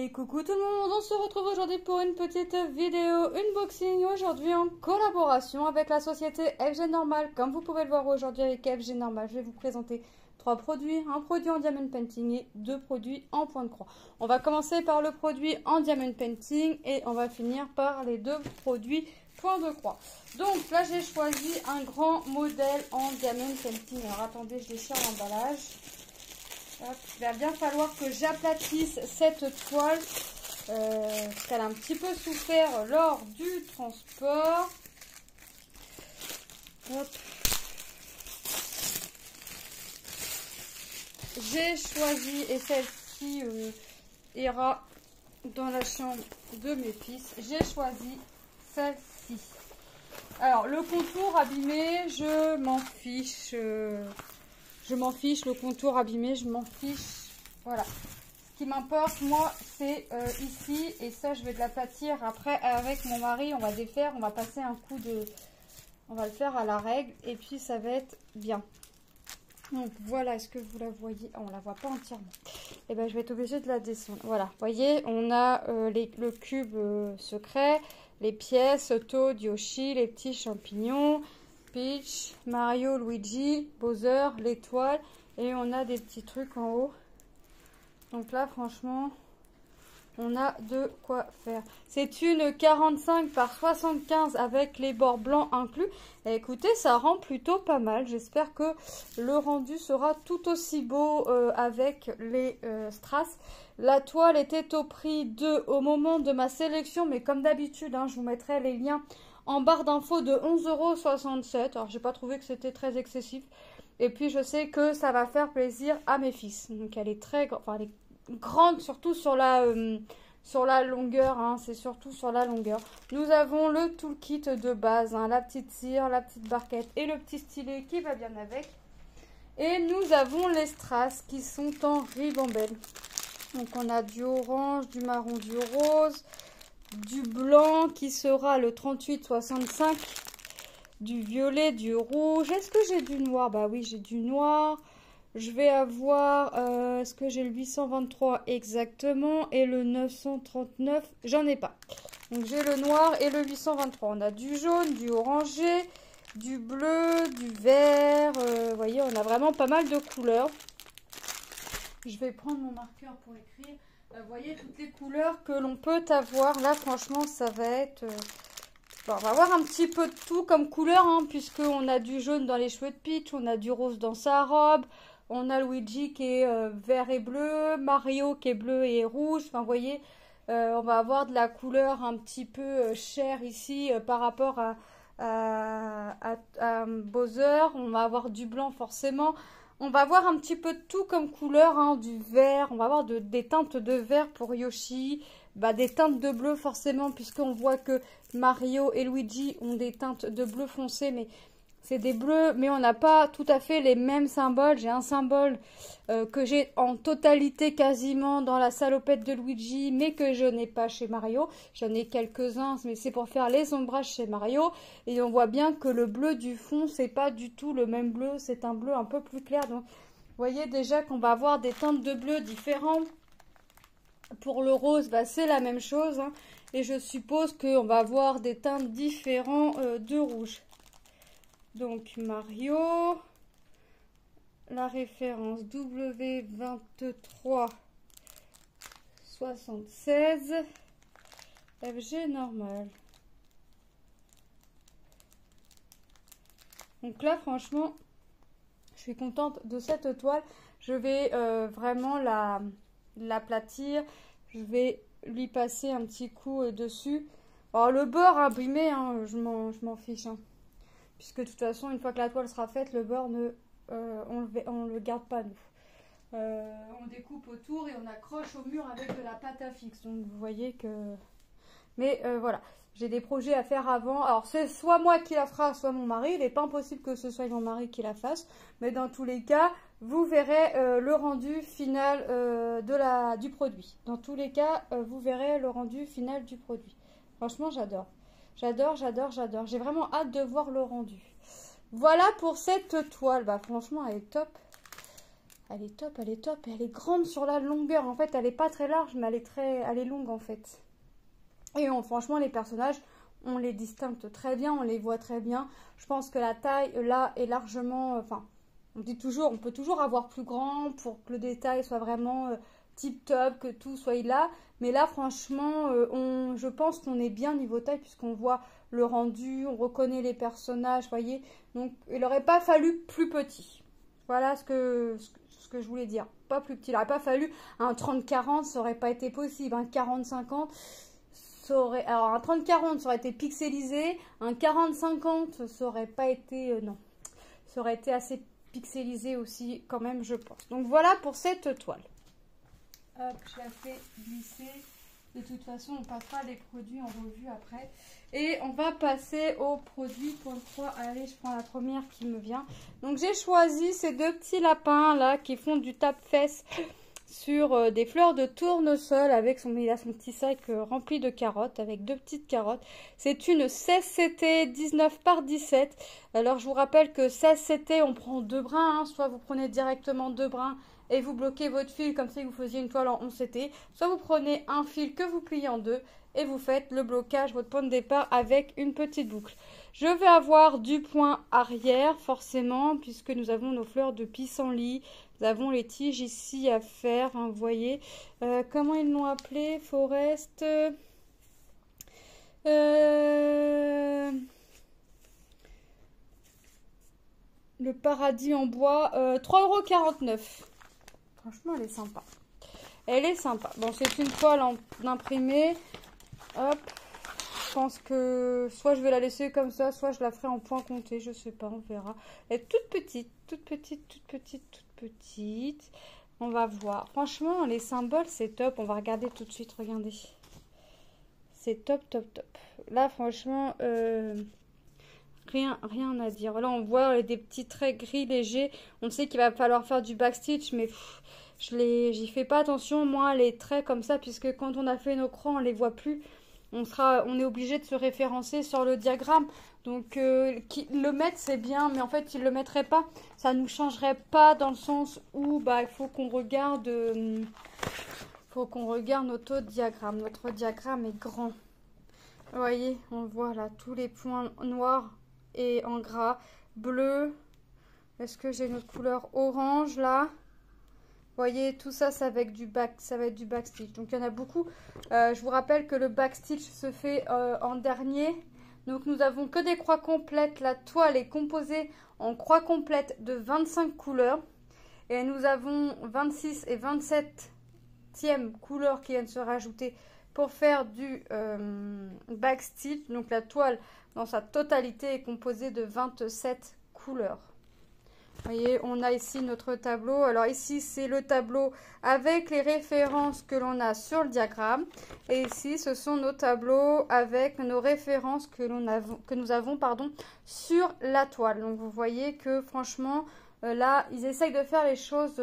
Et coucou tout le monde, on se retrouve aujourd'hui pour une petite vidéo unboxing, aujourd'hui en collaboration avec la société FG Normal. Comme vous pouvez le voir aujourd'hui avec FG Normal, je vais vous présenter 3 produits, un produit en diamond painting et 2 produits en point de croix. On va commencer par le produit en diamond painting et on va finir par les 2 produits point de croix. Donc là j'ai choisi un grand modèle en diamond painting. Alors attendez, je déchire l'emballage. Il va bien falloir que j'aplatisse cette toile parce qu'elle a un petit peu souffert lors du transport. J'ai choisi, et celle-ci ira dans la chambre de mes fils, j'ai choisi celle-ci. Alors le contour abîmé, je m'en fiche. Je m'en fiche, le contour abîmé, je m'en fiche. Voilà. Ce qui m'importe, moi, c'est ici. Et ça, je vais de l'aplatir. Après, avec mon mari, on va défaire. On va passer un coup de... On va le faire à la règle. Et puis, ça va être bien. Donc, voilà. Est-ce que vous la voyez? Oh, on la voit pas entièrement. Et ben, je vais être obligée de la descendre. Voilà. Vous voyez, on a le cube secret, les pièces, Toad, Yoshi, les petits champignons... Peach, Mario, Luigi, Bowser, l'étoile et on a des petits trucs en haut. Donc là franchement on a de quoi faire. C'est une 45 par 75 avec les bords blancs inclus. Et écoutez, ça rend plutôt pas mal. J'espère que le rendu sera tout aussi beau avec les strass. La toile était au prix de, au moment de ma sélection, mais comme d'habitude, je vous mettrai les liens en barre d'infos de 11,67 €. Alors, j'ai pas trouvé que c'était très excessif. Et puis, je sais que ça va faire plaisir à mes fils. Donc, elle est très enfin, elle est grande, surtout sur la longueur. C'est surtout sur la longueur. Nous avons le toolkit de base. La petite cire, la petite barquette et le petit stylet qui va bien avec. Et nous avons les strass qui sont en ribambelle. Donc, on a du orange, du marron, du rose... Du blanc qui sera le 38,65, du violet, du rouge. Est-ce que j'ai du noir? Bah oui, j'ai du noir. Je vais avoir, est-ce que j'ai le 823 exactement et le 939? J'en ai pas. Donc j'ai le noir et le 823. On a du jaune, du orangé, du bleu, du vert. Vous voyez, on a vraiment pas mal de couleurs. Je vais prendre mon marqueur pour écrire. Vous voyez toutes les couleurs que l'on peut avoir. Là, franchement, ça va être... Bon, on va avoir un petit peu de tout comme couleur, puisqu'on a du jaune dans les cheveux de Peach, on a du rose dans sa robe, on a Luigi qui est vert et bleu, Mario qui est bleu et rouge. Enfin, vous voyez, on va avoir de la couleur un petit peu chair ici par rapport à Bowser. On va avoir du blanc forcément. On va avoir un petit peu de tout comme couleur, du vert, on va avoir des teintes de vert pour Yoshi, des teintes de bleu forcément, puisqu'on voit que Mario et Luigi ont des teintes de bleu foncé, mais c'est des bleus, mais on n'a pas tout à fait les mêmes symboles. J'ai un symbole que j'ai en totalité quasiment dans la salopette de Luigi, mais que je n'ai pas chez Mario. J'en ai quelques-uns, mais c'est pour faire les ombrages chez Mario. Et on voit bien que le bleu du fond, c'est pas du tout le même bleu. C'est un bleu un peu plus clair. Donc, vous voyez déjà qu'on va avoir des teintes de bleu différentes. Pour le rose, c'est la même chose. Et je suppose qu'on va avoir des teintes différentes de rouge. Donc Mario, la référence W2376, FG normal. Donc là franchement, je suis contente de cette toile. Je vais vraiment l'aplatir. Je vais lui passer un petit coup dessus. Alors le bord abîmé, je m'en fiche. Puisque de toute façon, une fois que la toile sera faite, le bord, on le garde pas, nous. On découpe autour et on accroche au mur avec de la pâte à fixe. Donc, vous voyez que... Mais voilà, j'ai des projets à faire avant. Alors, c'est soit moi qui la fera, soit mon mari. Il n'est pas impossible que ce soit mon mari qui la fasse. Mais dans tous les cas, vous verrez le rendu final du produit. Dans tous les cas, vous verrez le rendu final du produit. Franchement, j'adore. J'adore, j'adore, j'adore. J'ai vraiment hâte de voir le rendu. Voilà pour cette toile. Franchement, elle est top. Elle est top, elle est top. Et elle est grande sur la longueur. En fait, elle n'est pas très large, mais elle est longue en fait. Et franchement, les personnages, on les distingue très bien, on les voit très bien. Je pense que la taille, là, est largement... Enfin, on dit toujours, on peut toujours avoir plus grand pour que le détail soit vraiment tip top, que tout soit là. Mais là, franchement, je pense qu'on est bien niveau taille puisqu'on voit le rendu, on reconnaît les personnages, voyez. Donc, il n'aurait pas fallu plus petit. Voilà ce que je voulais dire. Pas plus petit. Il n'aurait pas fallu un 30-40, ça n'aurait pas été possible. Un 40-50, alors un 30-40, ça aurait été pixelisé. Un 40-50, ça aurait pas été... non. Ça aurait été assez pixelisé aussi quand même, je pense. Donc voilà pour cette toile. Hop, je la fais glisser. De toute façon, on passera les produits en revue après. Et on va passer aux produits pour le 3. Allez, je prends la première qui me vient. Donc j'ai choisi ces deux petits lapins là qui font du tape-fesses sur des fleurs de tournesol avec il a son petit sac rempli de carottes avec deux petites carottes. C'est une 16CT 19 par 17. Alors je vous rappelle que 16CT on prend deux brins, hein. Soit vous prenez directement deux brins et vous bloquez votre fil comme si vous faisiez une toile en 11CT. Soit vous prenez un fil que vous pliez en deux et vous faites le blocage, votre point de départ avec une petite boucle. Je vais avoir du point arrière forcément puisque nous avons nos fleurs de pissenlit. Nous avons les tiges ici à faire, hein, vous voyez. Comment ils l'ont appelé? Forest. Le paradis en bois. 3,49 €. Franchement, elle est sympa. Elle est sympa. Bon, c'est une toile en imprimé. Hop. Je pense que soit je vais la laisser comme ça, soit je la ferai en point compté. Je sais pas, on verra. Elle est toute petite, toute petite, toute petite, toute petite. On va voir. Franchement, les symboles, c'est top. On va regarder tout de suite. Regardez. C'est top, top, top. Là, franchement, rien à dire. Là, on voit des petits traits gris légers. On sait qu'il va falloir faire du backstitch, mais j'y fais pas attention, moi, les traits comme ça, puisque quand on a fait nos crans, on les voit plus. On est obligé de se référencer sur le diagramme. Donc, le mettre, c'est bien, mais en fait, il ne le mettrait pas. Ça ne nous changerait pas dans le sens où il faut qu'on regarde, notre diagramme. Notre diagramme est grand. Vous voyez, on voit là tous les points noirs et en gras, bleu. Est-ce que j'ai une autre couleur orange là? Vous voyez, tout ça, ça va être du backstitch. Donc, il y en a beaucoup. Je vous rappelle que le backstitch se fait en dernier. Donc, nous avons que des croix complètes. La toile est composée en croix complètes de 25 couleurs. Et nous avons 26 et 27e couleurs qui viennent se rajouter pour faire du backstitch. Donc, la toile, dans sa totalité, est composée de 27 couleurs. Vous voyez, on a ici notre tableau. Alors ici, c'est le tableau avec les références que l'on a sur le diagramme. Et ici, ce sont nos tableaux avec nos références que nous avons sur la toile. Donc vous voyez que franchement, là, ils essayent de faire les choses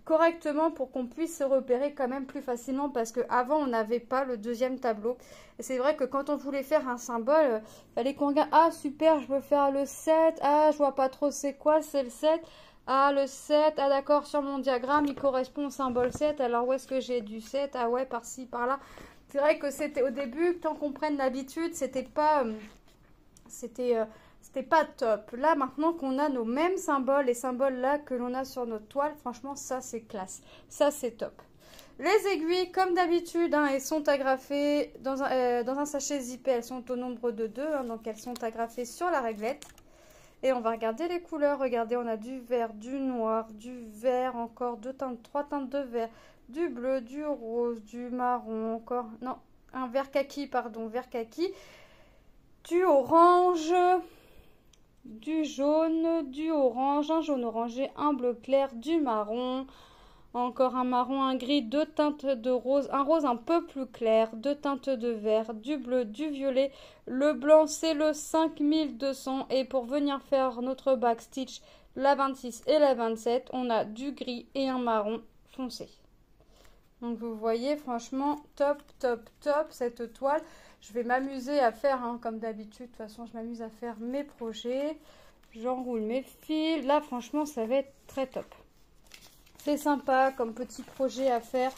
correctement pour qu'on puisse se repérer quand même plus facilement parce qu'avant on n'avait pas le deuxième tableau et c'est vrai que quand on voulait faire un symbole il fallait qu'on regarde, ah super, je veux faire le 7, ah je vois pas trop c'est quoi, c'est le 7, ah le 7, ah d'accord, sur mon diagramme il correspond au symbole 7, alors où est-ce que j'ai du 7, ah ouais, par-ci, par-là. C'est vrai que c'était au début, tant qu'on prenne l'habitude, c'était pas top. Là, maintenant qu'on a nos mêmes symboles, les symboles là que l'on a sur notre toile, franchement, ça, c'est classe. Ça, c'est top. Les aiguilles, comme d'habitude, hein, elles sont agrafées dans un sachet zippé. Elles sont au nombre de 2, hein, donc elles sont agrafées sur la réglette. Et on va regarder les couleurs. Regardez, on a du vert, du noir, du vert, encore trois teintes de vert, du bleu, du rose, du marron, encore, non, un vert kaki, vert kaki, du orange, du jaune, du orange, un jaune orangé, un bleu clair, du marron, encore un marron, un gris, deux teintes de rose, un rose un peu plus clair, deux teintes de vert, du bleu, du violet, le blanc c'est le 5200 et pour venir faire notre backstitch, la 26 et la 27, on a du gris et un marron foncé. Donc vous voyez, franchement, top, top, top cette toile. Je vais m'amuser à faire, hein, comme d'habitude, de toute façon, je m'amuse à faire mes projets. J'enroule mes fils. Là, franchement, ça va être très top. C'est sympa comme petit projet à faire.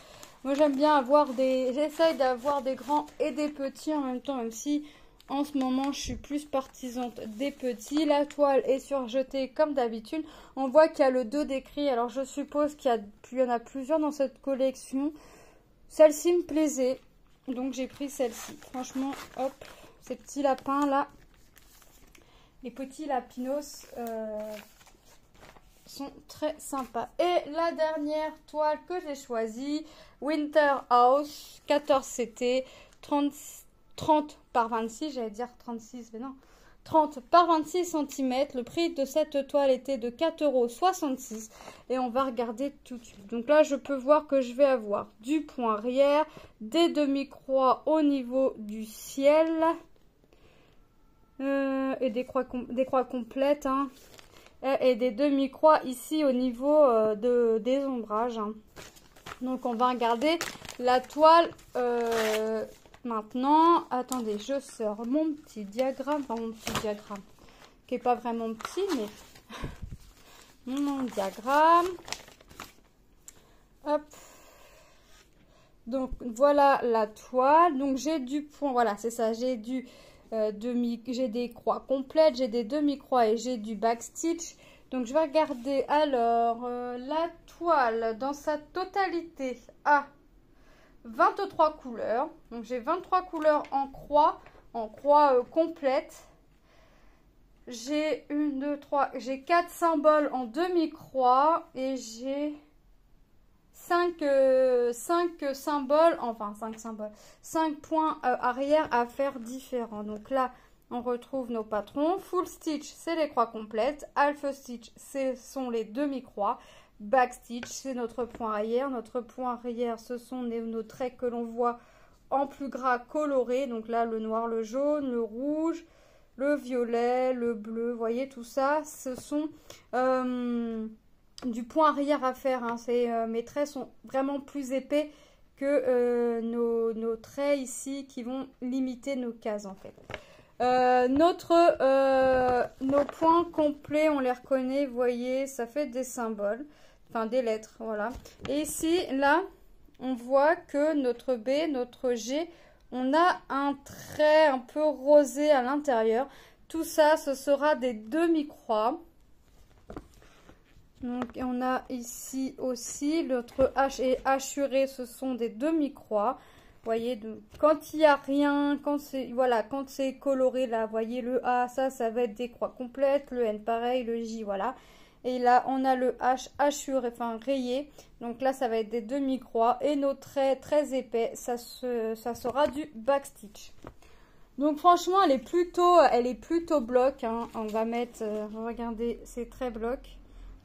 Moi j'aime bien avoir j'essaye d'avoir des grands et des petits en même temps, même si en ce moment je suis plus partisante des petits. La toile est surjetée comme d'habitude. On voit qu'il y a le 2 d'écrit, alors je suppose qu'il y en a plusieurs dans cette collection. Celle-ci me plaisait, donc j'ai pris celle-ci. Franchement, hop, ces petits lapins là, les petits lapinos sont très sympas. Et la dernière toile que j'ai choisie, Winter House 14 CT 30 par 26, j'allais dire 36, mais non, 30 par 26 cm. Le prix de cette toile était de 4,66 € et on va regarder tout de suite. Donc là, je peux voir que je vais avoir du point arrière, des demi-croix au niveau du ciel et des croix complètes, hein. Et des demi-croix ici au niveau des ombrages, hein. Donc on va regarder la toile maintenant. Attendez, je sors mon petit diagramme, enfin mon petit diagramme qui est pas vraiment petit, mais mon diagramme. Hop. Donc voilà la toile. Donc j'ai du point, voilà c'est ça, j'ai j'ai des croix complètes, j'ai des demi-croix et j'ai du backstitch. Donc je vais regarder alors la toile dans sa totalité a 23 couleurs. Donc j'ai 23 couleurs en croix complète. J'ai 1, 2, 3, j'ai 4 symboles en demi-croix et j'ai 5 symboles, enfin 5 symboles, 5 points arrière à faire différents. Donc là, on retrouve nos patrons. Full stitch, c'est les croix complètes. Half stitch, ce sont les demi-croix. Back stitch, c'est notre point arrière. Notre point arrière, ce sont nos traits que l'on voit en plus gras colorés. Donc là, le noir, le jaune, le rouge, le violet, le bleu. Vous voyez, tout ça, ce sont du point arrière à faire, hein. Mes traits sont vraiment plus épais que nos traits ici qui vont limiter nos cases en fait. Nos points complets, on les reconnaît, vous voyez, ça fait des symboles, enfin des lettres, voilà. Et ici, là, on voit que notre B, notre G, on a un trait un peu rosé à l'intérieur. Tout ça, ce sera des demi-croix. Donc on a ici aussi notre H et hachuré, ce sont des demi-croix. Vous voyez, donc, quand il n'y a rien, quand c'est voilà, quand c'est coloré là, vous voyez le A, ça va être des croix complètes, le N pareil, le J, voilà. Et là on a le H hachuré, enfin rayé. Donc là ça va être des demi-croix et nos traits très épais, ça sera du backstitch. Donc franchement elle est plutôt bloc, hein. On va mettre, regardez, c'est très bloc.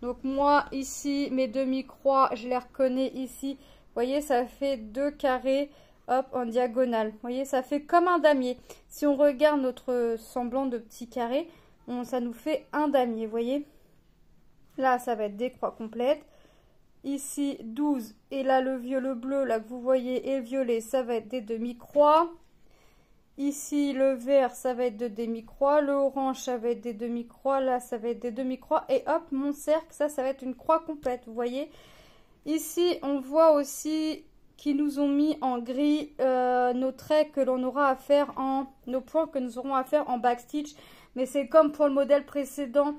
Donc moi ici mes demi-croix je les reconnais ici, vous voyez ça fait 2 carrés, hop, en diagonale, vous voyez ça fait comme un damier. Si on regarde notre semblant de petit carré, ça nous fait un damier, vous voyez. Là ça va être des croix complètes, ici 12 et là le bleu là que vous voyez et le violet ça va être des demi-croix. Ici, le vert, ça va être de demi-croix. Le orange, ça va être des demi-croix. Là, ça va être des demi-croix. Et hop, mon cercle, ça va être une croix complète. Vous voyez. Ici, on voit aussi qu'ils nous ont mis en gris nos traits que l'on aura à faire nos points que nous aurons à faire en backstitch. Mais c'est comme pour le modèle précédent.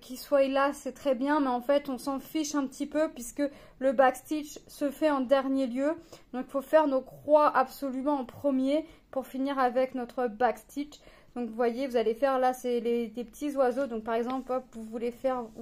Qu'il soit là, c'est très bien, mais en fait on s'en fiche un petit peu puisque le backstitch se fait en dernier lieu. Donc il faut faire nos croix absolument en premier pour finir avec notre backstitch. Donc vous voyez, vous allez faire là, c'est des petits oiseaux. Donc par exemple, hop, vous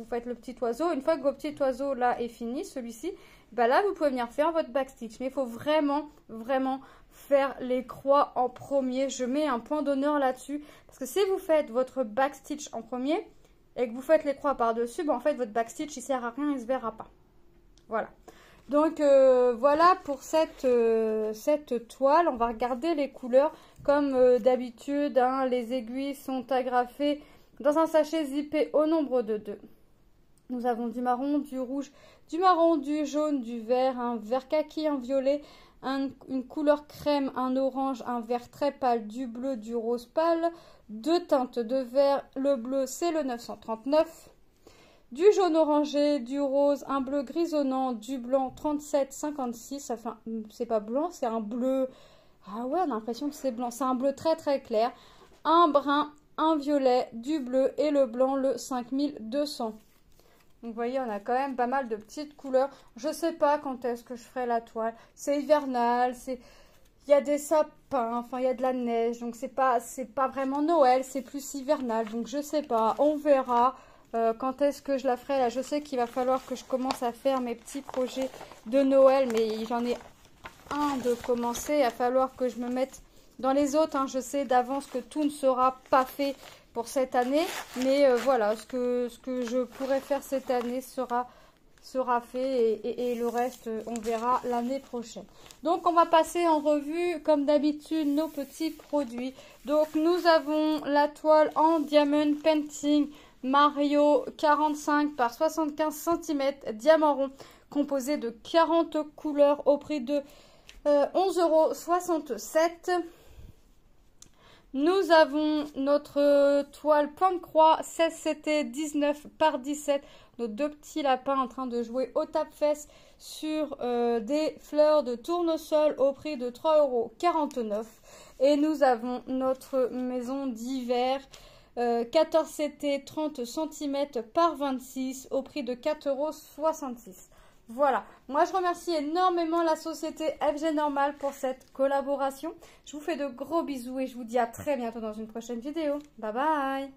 faites le petit oiseau. Une fois que votre petit oiseau là est fini, celui-ci, bah là vous pouvez venir faire votre backstitch. Mais il faut vraiment faire les croix en premier. Je mets un point d'honneur là-dessus parce que si vous faites votre backstitch en premier et que vous faites les croix par-dessus, ben en fait, votre backstitch, il sert à rien, il se verra pas. Voilà. Donc, voilà pour cette toile. On va regarder les couleurs. Comme d'habitude, hein, les aiguilles sont agrafées dans un sachet zippé au nombre de 2. Nous avons du marron, du rouge, du marron, du jaune, du vert, un vert kaki, un violet, une couleur crème, un orange, un vert très pâle, du bleu, du rose pâle, 2 teintes de vert. Le bleu, c'est le 939. du jaune orangé, du rose, un bleu grisonnant, du blanc 37,56. Enfin, c'est pas blanc, c'est un bleu. Ah ouais, on a l'impression que c'est blanc. C'est un bleu très très clair. Un brun, un violet, du bleu et le blanc, le 5200. Donc vous voyez, on a quand même pas mal de petites couleurs. Je sais pas quand est-ce que je ferai la toile. C'est hivernal, il y a des sapins, enfin il y a de la neige. Donc c'est pas vraiment Noël, c'est plus hivernal. Donc je sais pas, on verra quand est-ce que je la ferai. Là, je sais qu'il va falloir que je commence à faire mes petits projets de Noël. Mais j'en ai un de commencer. Il va falloir que je me mette dans les autres. Hein. Je sais d'avance que tout ne sera pas fait pour cette année, mais voilà, ce que je pourrais faire cette année sera fait et le reste, on verra l'année prochaine. Donc, on va passer en revue, comme d'habitude, nos petits produits. Donc, nous avons la toile en Diamond Painting Mario 45 par 75 cm, diamant rond, composé de 40 couleurs au prix de 11,67 €. Nous avons notre toile point de croix 16CT 19 par 17. Nos deux petits lapins en train de jouer au tape-fesses sur des fleurs de tournesol au prix de 3,49 €. Et nous avons notre maison d'hiver 14CT 30 cm par 26 au prix de 4,66 €. Voilà, moi je remercie énormément la société FG Normal pour cette collaboration. Je vous fais de gros bisous et je vous dis à très bientôt dans une prochaine vidéo. Bye bye!